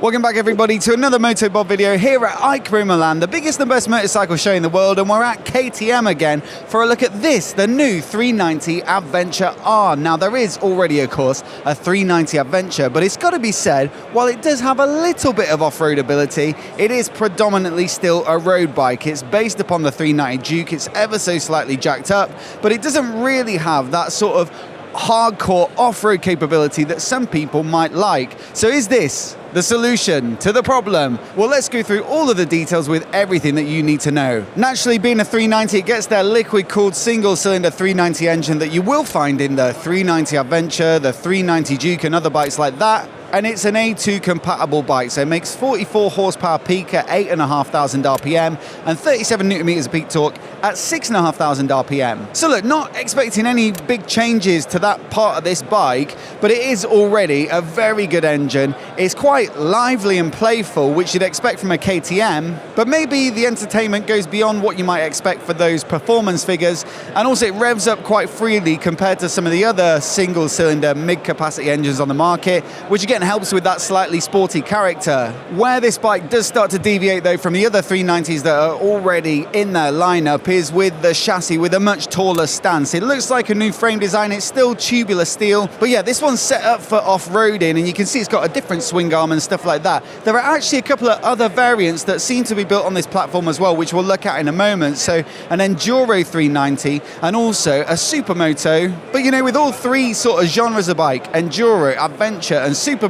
Welcome back everybody to another MOTOBOB video here at EICMA in Milan, the biggest and best motorcycle show in the world, and we're at KTM again for a look at this, the new 390 Adventure R. Now there is already of course a 390 Adventure, but it's got to be said, while it does have a little bit of off-road ability, it is predominantly still a road bike. It's based upon the 390 Duke, it's ever so slightly jacked up, but it doesn't really have that sort of hardcore off-road capability that some people might like. So is this the solution to the problem? Well, let's go through all of the details with everything that you need to know. Naturally, being a 390, it gets their liquid-cooled single-cylinder 390 engine that you will find in the 390 Adventure, the 390 Duke and other bikes like that. And it's an A2 compatible bike, so it makes 44 horsepower peak at 8,500 RPM and 37 Newton meters of peak torque at 6,500 RPM. So look, not expecting any big changes to that part of this bike, but it is already a very good engine. It's quite lively and playful, which you'd expect from a KTM, but maybe the entertainment goes beyond what you might expect for those performance figures, and also it revs up quite freely compared to some of the other single-cylinder mid-capacity engines on the market, which again helps with that slightly sporty character. Where this bike does start to deviate though from the other 390s that are already in their lineup is with the chassis with a much taller stance. It looks like a new frame design, it's still tubular steel, but yeah, this one's set up for off-roading, and you can see it's got a different swing arm and stuff like that. There are actually a couple of other variants that seem to be built on this platform as well, which we'll look at in a moment. So an Enduro 390 and also a Supermoto. But you know, with all three sort of genres of bike, Enduro, Adventure and Supermoto,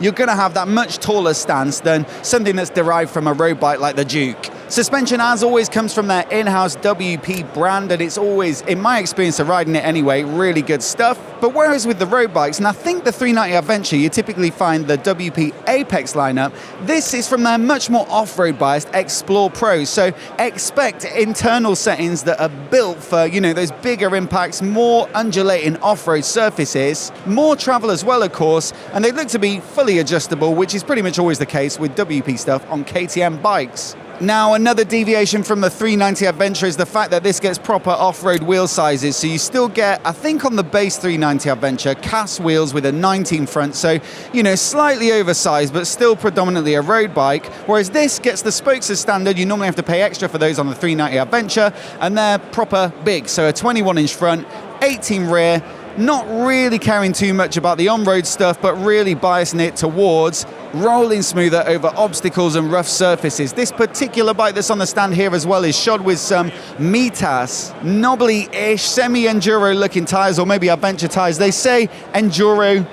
you're going to have that much taller stance than something that's derived from a road bike like the Duke. Suspension, as always, comes from their in-house WP brand, and it's always, in my experience of riding it anyway, really good stuff. But whereas with the road bikes, and I think the 390 Adventure, you typically find the WP Apex lineup, this is from their much more off-road biased Explore Pro. So expect internal settings that are built for, you know, those bigger impacts, more undulating off-road surfaces, more travel as well, of course, and they look to be fully adjustable, which is pretty much always the case with WP stuff on KTM bikes. Now, another deviation from the 390 Adventure is the fact that this gets proper off-road wheel sizes. So you still get, I think on the base 390 Adventure, cast wheels with a 19 front. So, you know, slightly oversized, but still predominantly a road bike. Whereas this gets the spokes as standard. You normally have to pay extra for those on the 390 Adventure, and they're proper big. So a 21-inch front, 18 rear, not really caring too much about the on-road stuff, but really biasing it towards rolling smoother over obstacles and rough surfaces. This particular bike that's on the stand here as well is shod with some METZELER, knobbly-ish, semi-enduro looking tyres, or maybe Adventure tyres. They say Enduro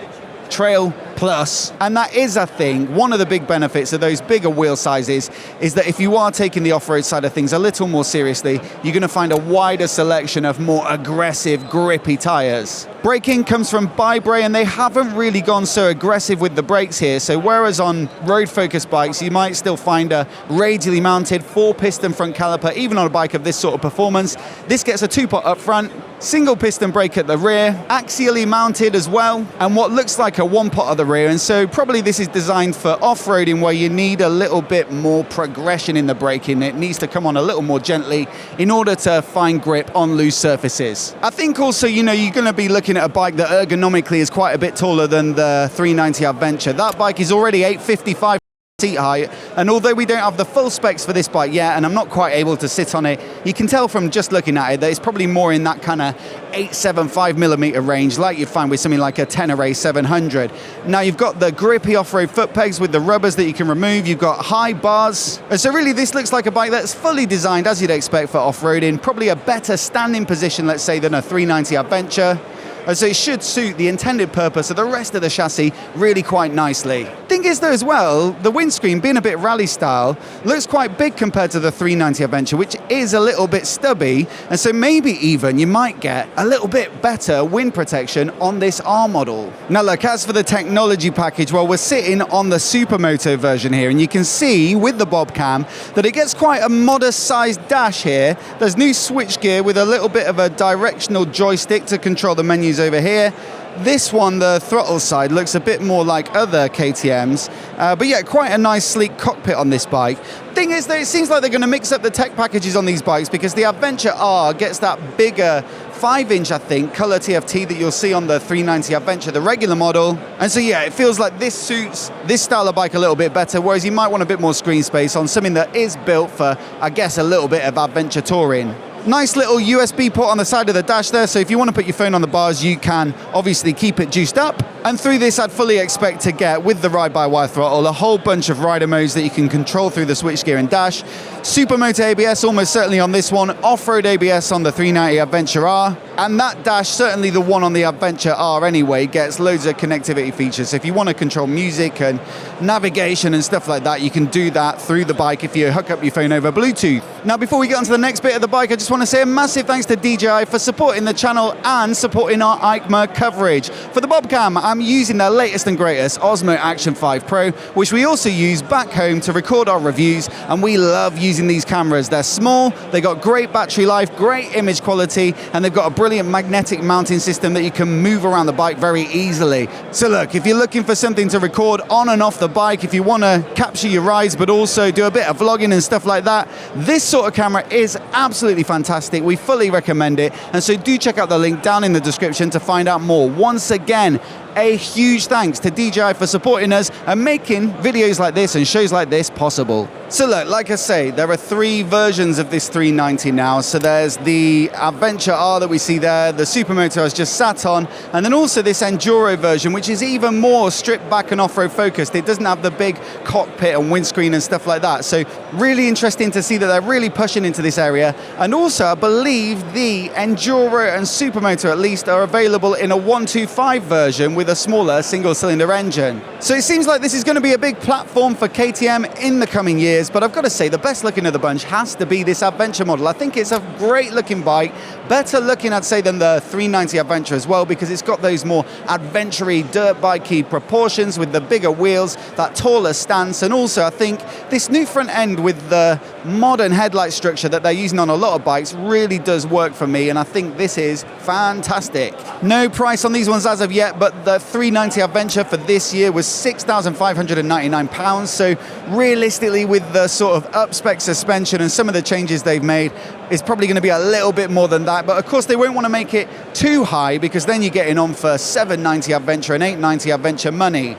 Trail Plus, and that is, I think, one of the big benefits of those bigger wheel sizes is that if you are taking the off-road side of things a little more seriously, you're going to find a wider selection of more aggressive, grippy tyres. Braking comes from Bybre, and they haven't really gone so aggressive with the brakes here. So whereas on road-focused bikes, you might still find a radially mounted 4-piston front caliper, even on a bike of this sort of performance, this gets a 2-pot up front, single piston brake at the rear, axially mounted as well, and what looks like a 1-pot at the rear. And so probably this is designed for off-roading where you need a little bit more progression in the braking. It needs to come on a little more gently in order to find grip on loose surfaces. I think also, you know, you're going to be looking at a bike that ergonomically is quite a bit taller than the 390 Adventure. That bike is already 855 seat height, and although we don't have the full specs for this bike yet, and I'm not quite able to sit on it, you can tell from just looking at it that it's probably more in that kind of 875mm range like you'd find with something like a Tenere 700. Now you've got the grippy off-road foot pegs with the rubbers that you can remove, you've got high bars, and so really this looks like a bike that's fully designed as you'd expect for off-roading, probably a better standing position, let's say, than a 390 Adventure. And so it should suit the intended purpose of the rest of the chassis really quite nicely. Thing is though as well, the windscreen being a bit rally style looks quite big compared to the 390 Adventure, which is a little bit stubby, and so maybe even you might get a little bit better wind protection on this R model. Now look, as for the technology package, well, we're sitting on the Supermoto version here, and you can see with the Bob Cam that it gets quite a modest sized dash here. There's new switchgear with a little bit of a directional joystick to control the menus over here. This one, the throttle side, looks a bit more like other KTMs, but yeah, quite a nice sleek cockpit on this bike. Thing is, though, it seems like they're going to mix up the tech packages on these bikes because the Adventure R gets that bigger 5-inch, I think, colour TFT that you'll see on the 390 Adventure, the regular model. And so, yeah, it feels like this suits this style of bike a little bit better, whereas you might want a bit more screen space on something that is built for, I guess, a little bit of adventure touring. Nice little USB port on the side of the dash there, so if you want to put your phone on the bars, you can obviously keep it juiced up. And through this, I'd fully expect to get, with the ride-by-wire throttle, a whole bunch of rider modes that you can control through the switchgear and dash. Supermoto ABS almost certainly on this one, off-road ABS on the 390 Adventure R, and that dash, certainly the one on the Adventure R anyway, gets loads of connectivity features. So if you want to control music and navigation and stuff like that, you can do that through the bike if you hook up your phone over Bluetooth. Now, before we get on to the next bit of the bike, I just want to say a massive thanks to DJI for supporting the channel and supporting our EICMA coverage. For the Bobcam, I'm using their latest and greatest Osmo Action 5 Pro, which we also use back home to record our reviews, and we love using these cameras. They're small, they got great battery life, great image quality, and they've got a brilliant magnetic mounting system that you can move around the bike very easily. So look, if you're looking for something to record on and off the bike, if you want to capture your rides but also do a bit of vlogging and stuff like that, this sort of camera is absolutely fantastic. We fully recommend it, and so do check out the link down in the description to find out more. Once again, a huge thanks to DJI for supporting us and making videos like this and shows like this possible. So look, like I say, there are 3 versions of this 390 now. So there's the Adventure R that we see there, the Supermoto I was just sat on, and then also this Enduro version, which is even more stripped back and off-road focused. It doesn't have the big cockpit and windscreen and stuff like that. So really interesting to see that they're really pushing into this area. And also, I believe the Enduro and Supermoto at least are available in a 125 version with a smaller single-cylinder engine. So it seems like this is going to be a big platform for KTM in the coming years, but I've got to say the best looking of the bunch has to be this Adventure model. I think it's a great looking bike, better looking I'd say than the 390 Adventure as well, because it's got those more adventure-y, dirt bikey proportions with the bigger wheels, that taller stance, and also I think this new front end with the modern headlight structure that they're using on a lot of bikes really does work for me, and I think this is fantastic. No price on these ones as of yet, but the 390 Adventure for this year was £6,599, so realistically with the sort of up-spec suspension and some of the changes they've made, it's probably going to be a little bit more than that, but of course they won't want to make it too high because then you're getting on for 790 Adventure and 890 Adventure money.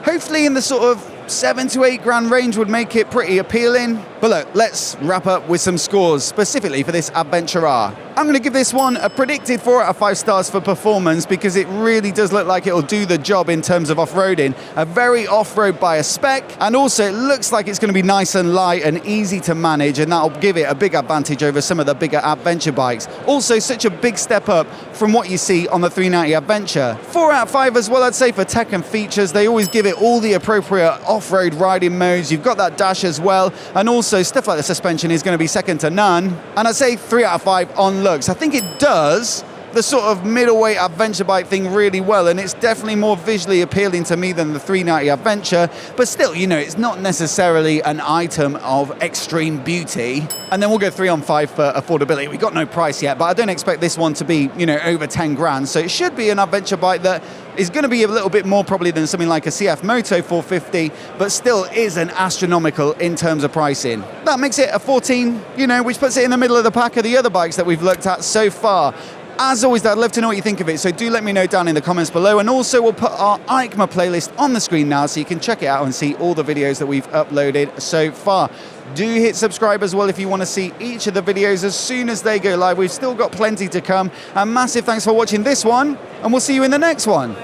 Hopefully in the sort of 7 to 8 grand range would make it pretty appealing. But look, let's wrap up with some scores specifically for this Adventure R. I'm going to give this one a predicted 4 out of 5 stars for performance because it really does look like it'll do the job in terms of off-roading. A very off-road bias spec, and also it looks like it's going to be nice and light and easy to manage, and that'll give it a big advantage over some of the bigger adventure bikes. Also such a big step up from what you see on the 390 Adventure. 4 out of 5 as well, I'd say, for tech and features. They always give it all the appropriate off-road riding modes. You've got that dash as well, and also stuff like the suspension is going to be second to none. And I'd say 3 out of 5 on looks. I think it does the sort of middleweight adventure bike thing really well, and it's definitely more visually appealing to me than the 390 Adventure, but still, you know, it's not necessarily an item of extreme beauty. And then we'll go 3 on 5 for affordability. We got no price yet, but I don't expect this one to be, you know, over 10 grand, so it should be an adventure bike that is going to be a little bit more probably than something like a CF Moto 450, but still isn't astronomical in terms of pricing. That makes it a 14, you know, which puts it in the middle of the pack of the other bikes that we've looked at so far. As always, I'd love to know what you think of it, so do let me know down in the comments below, and also we'll put our EICMA playlist on the screen now so you can check it out and see all the videos that we've uploaded so far. Do hit subscribe as well if you want to see each of the videos as soon as they go live. We've still got plenty to come, and massive thanks for watching this one, and we'll see you in the next one.